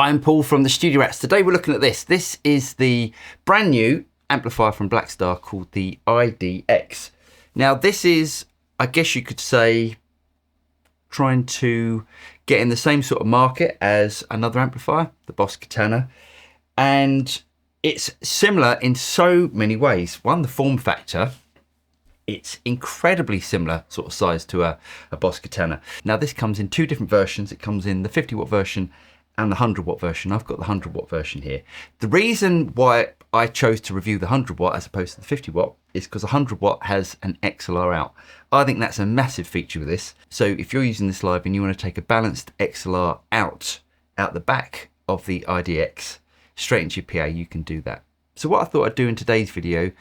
I'm Paul from the Studio Rats. Today we're looking at this. This is the brand new amplifier from Blackstar called the ID-X. Now this is, I guess you could say, trying to get in the same sort of market as another amplifier, the Boss Katana. And it's similar in so many ways. One, the form factor. It's incredibly similar sort of size to a Boss Katana. Now this comes in two different versions. It comes in the 50 watt version and the 100 watt version. I've got the 100 watt version here. The reason why I chose to review the 100 watt as opposed to the 50 watt is because the 100 watt has an XLR out. I think that's a massive feature with this. So if you're using this live and you want to take a balanced XLR out the back of the ID-X straight into your PA, you can do that. So what I thought I'd do in today's video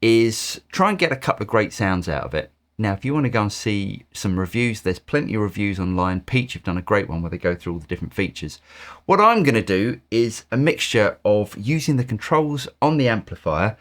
is try and get a couple of great sounds out of it. Now, if you want to go and see some reviews, there's plenty of reviews online. Peach have done a great one where they go through all the different features. What I'm going to do is a mixture of using the controls on the amplifier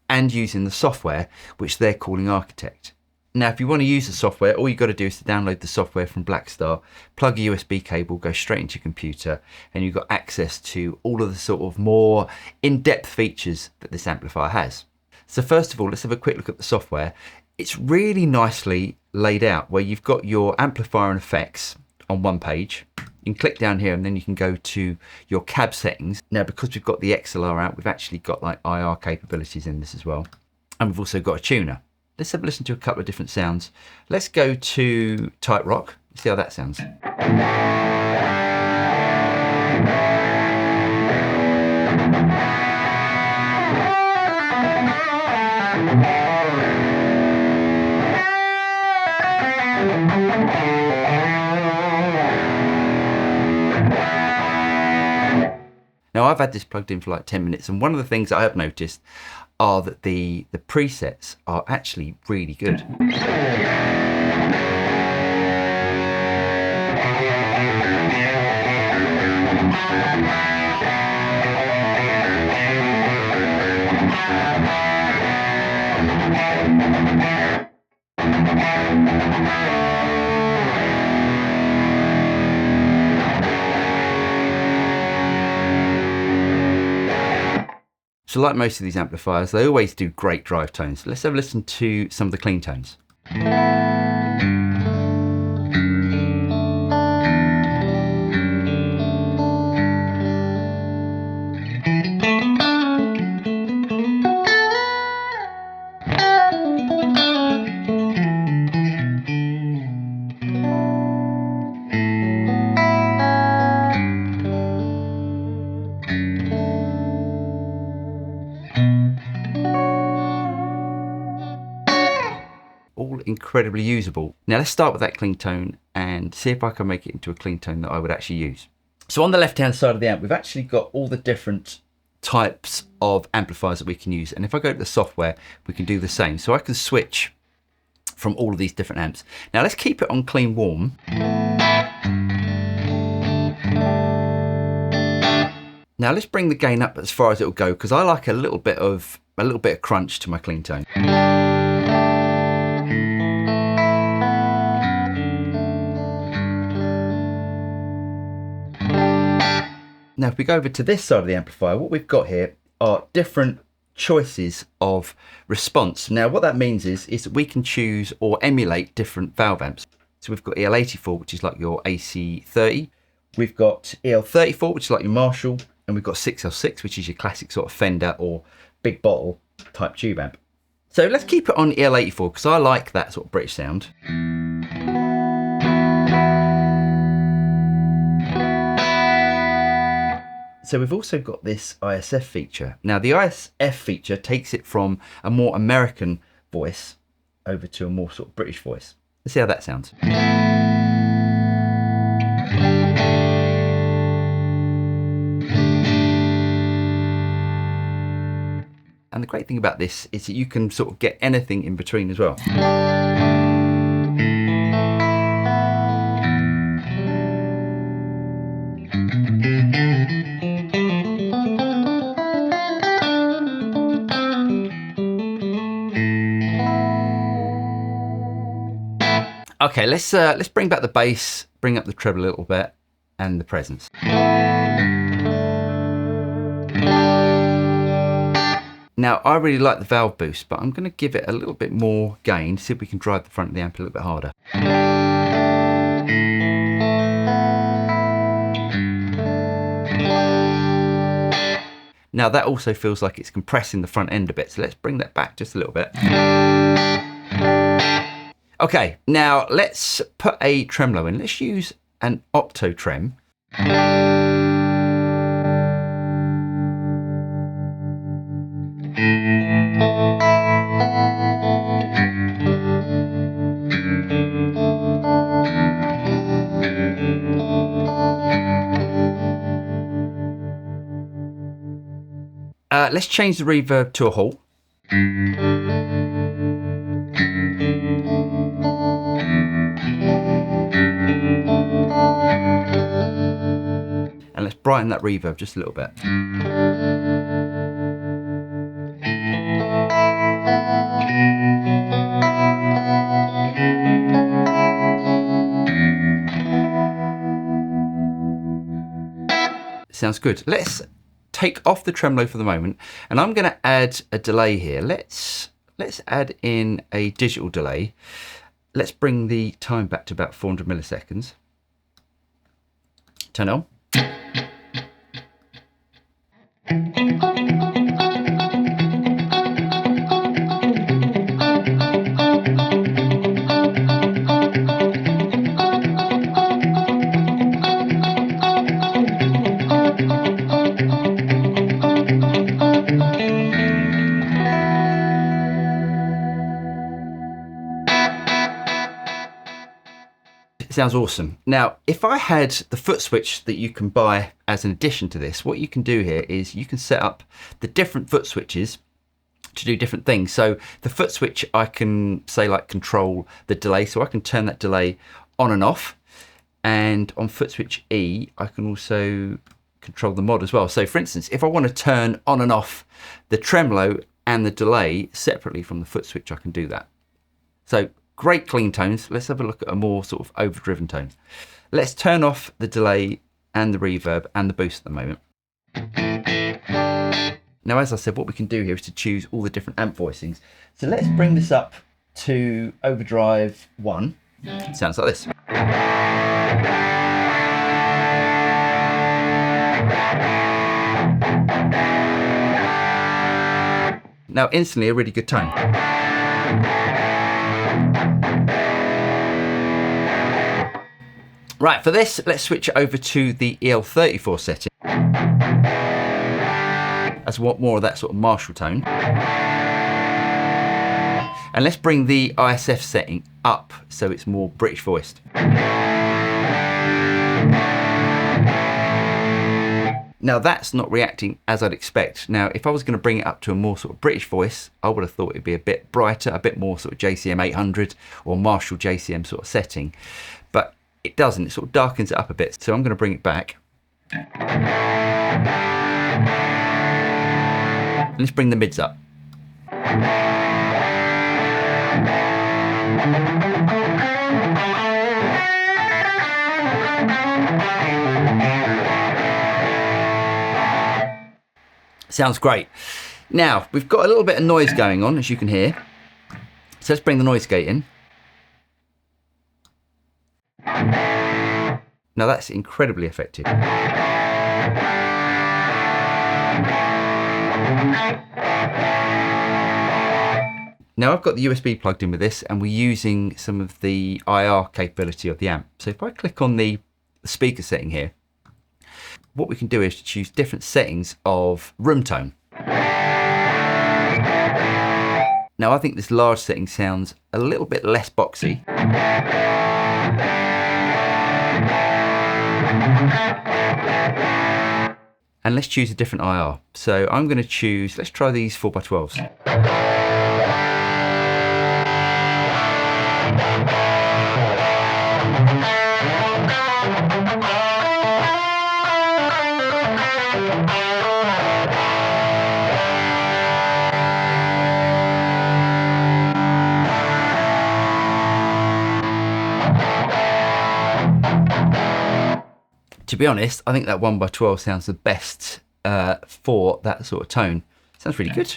and using the software, which they're calling Architect. Now, if you want to use the software, all you've got to do is to download the software from Blackstar, plug a USB cable, go straight into your computer, and you've got access to all of the sort of more in-depth features that this amplifier has. So first of all, let's have a quick look at the software. It's really nicely laid out where you've got your amplifier and effects on one page. You can click down here and then you can go to your cab settings. Now, because we've got the XLR out, we've actually got like IR capabilities in this as well. And we've also got a tuner. Let's have a listen to a couple of different sounds. Let's go to Tight Rock. See how that sounds. Now I've had this plugged in for like 10 minutes, and one of the things that I have noticed are that the presets are actually really good. So like most of these amplifiers, they always do great drive tones. Let's have a listen to some of the clean tones. All incredibly usable. Now let's start with that clean tone and see if I can make it into a clean tone that I would actually use. So on the left hand side of the amp, we've actually got all the different types of amplifiers that we can use. And if I go to the software, we can do the same. So I can switch from all of these different amps. Now let's keep it on clean warm. Now let's bring the gain up as far as it will go, because I like a little bit of crunch to my clean tone. Now, if we go over to this side of the amplifier, what we've got here are different choices of response. Now, what that means is that we can choose or emulate different valve amps. So we've got EL84, which is like your AC30. We've got EL34, which is like your Marshall. And we've got 6L6, which is your classic sort of Fender or big bottle type tube amp. So let's keep it on EL84 because I like that sort of British sound. So we've also got this ISF feature. Now the ISF feature takes it from a more American voice over to a more sort of British voice. Let's see how that sounds. And the great thing about this is that you can sort of get anything in between as well. Okay, let's bring back the bass, bring up the treble a little bit, and the presence. Now, I really like the valve boost, but I'm going to give it a little bit more gain, see if we can drive the front of the amp a little bit harder. Now that also feels like it's compressing the front end a bit, so let's bring that back just a little bit. Okay, now let's put a tremolo in. Let's use an octo trem. Let's change the reverb to a halt. And let's brighten that reverb just a little bit. Sounds good. Let's take off the tremolo for the moment, and I'm going to add a delay here. Let's add in a digital delay. Let's bring the time back to about 400 milliseconds. Turn on. Sounds awesome. Now, if I had the foot switch that you can buy as an addition to this, what you can do here is you can set up the different foot switches to do different things. So the foot switch, I can say like control the delay, so I can turn that delay on and off. And on foot switch E, I can also control the mod as well. So for instance, if I want to turn on and off the tremolo and the delay separately from the foot switch, I can do that. So great clean tones. Let's have a look at a more sort of overdriven tone. Let's turn off the delay and the reverb and the boost at the moment. Now, as I said, what we can do here is to choose all the different amp voicings. So let's bring this up to Overdrive 1. It sounds like this. Now, instantly a really good tone. Right, for this, let's switch over to the EL34 setting. That's what more of that sort of Marshall tone. And let's bring the ISF setting up so it's more British voiced. Now that's not reacting as I'd expect. Now, if I was going to bring it up to a more sort of British voice, I would have thought it'd be a bit brighter, a bit more sort of JCM 800 or Marshall JCM sort of setting. But it doesn't, it sort of darkens it up a bit. So I'm going to bring it back. And let's bring the mids up. Sounds great. Now, we've got a little bit of noise going on, as you can hear. So let's bring the noise gate in. Now that's incredibly effective. Now I've got the USB plugged in with this, and we're using some of the IR capability of the amp. So if I click on the speaker setting here, what we can do is to choose different settings of room tone. Now I think this large setting sounds a little bit less boxy. And let's choose a different IR. So I'm going to choose, let's try these 4x12s. To be honest, I think that 1x12 sounds the best for that sort of tone. Sounds really good.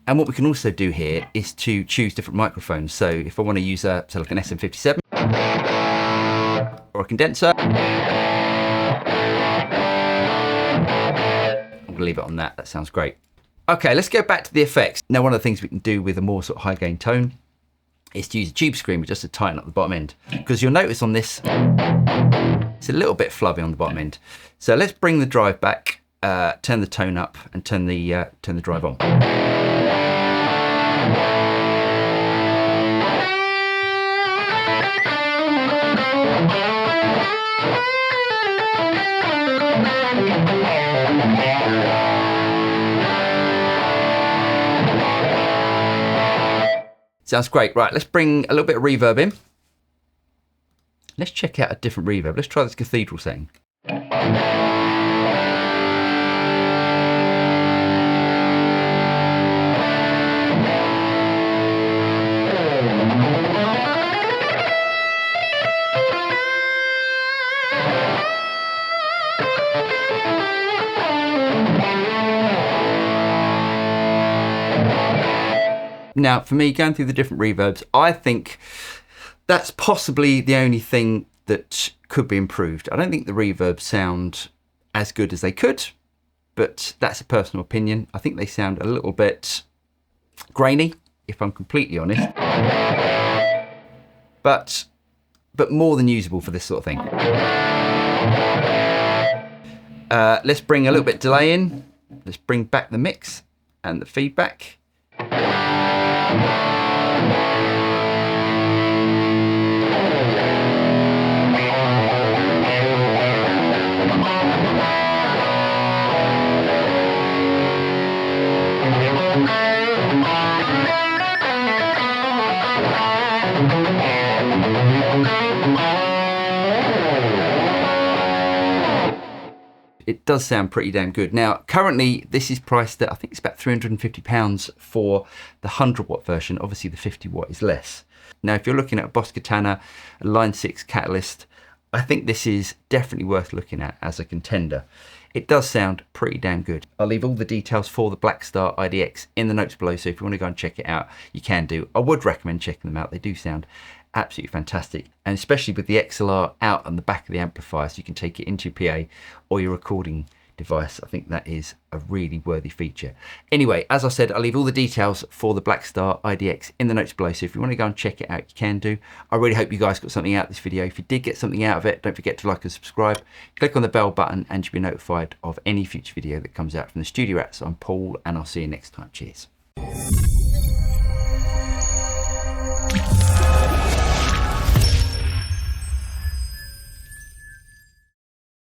And what we can also do here is to choose different microphones. So if I want to use so like an SM57 or a condenser, I'm going to leave it on that. That sounds great. Okay, let's go back to the effects. Now, one of the things we can do with a more sort of high gain tone is to use a tube screamer just to tighten up the bottom end. Because you'll notice on this, it's a little bit flubby on the bottom end. So let's bring the drive back, turn the tone up, and turn the drive on. Sounds great. Right, let's bring a little bit of reverb in. Let's check out a different reverb. Let's try this cathedral setting. Now, for me, going through the different reverbs, I think that's possibly the only thing that could be improved. I don't think the reverbs sound as good as they could, but that's a personal opinion. I think they sound a little bit grainy, if I'm completely honest, but more than usable for this sort of thing. Let's bring a little bit of delay in. Let's bring back the mix and the feedback. It does sound pretty damn good. Now, currently this is priced at, I think it's about £350 for the 100 watt version. Obviously the 50 watt is less. Now, if you're looking at a Boss Katana, a Line 6 Catalyst, I think this is definitely worth looking at as a contender. It does sound pretty damn good. I'll leave all the details for the Blackstar ID-X in the notes below, so if you want to go and check it out, you can do. I would recommend checking them out. They do sound absolutely fantastic, and especially with the XLR out on the back of the amplifier, so you can take it into your PA or your recording device. I think that is a really worthy feature. Anyway, as I said, I'll leave all the details for the Blackstar ID-X in the notes below, so if you want to go and check it out, you can do. I really hope you guys got something out of this video. If you did get something out of it, don't forget to like and subscribe. Click on the bell button and you'll be notified of any future video that comes out from the Studio Rats. I'm Paul, and I'll see you next time. Cheers.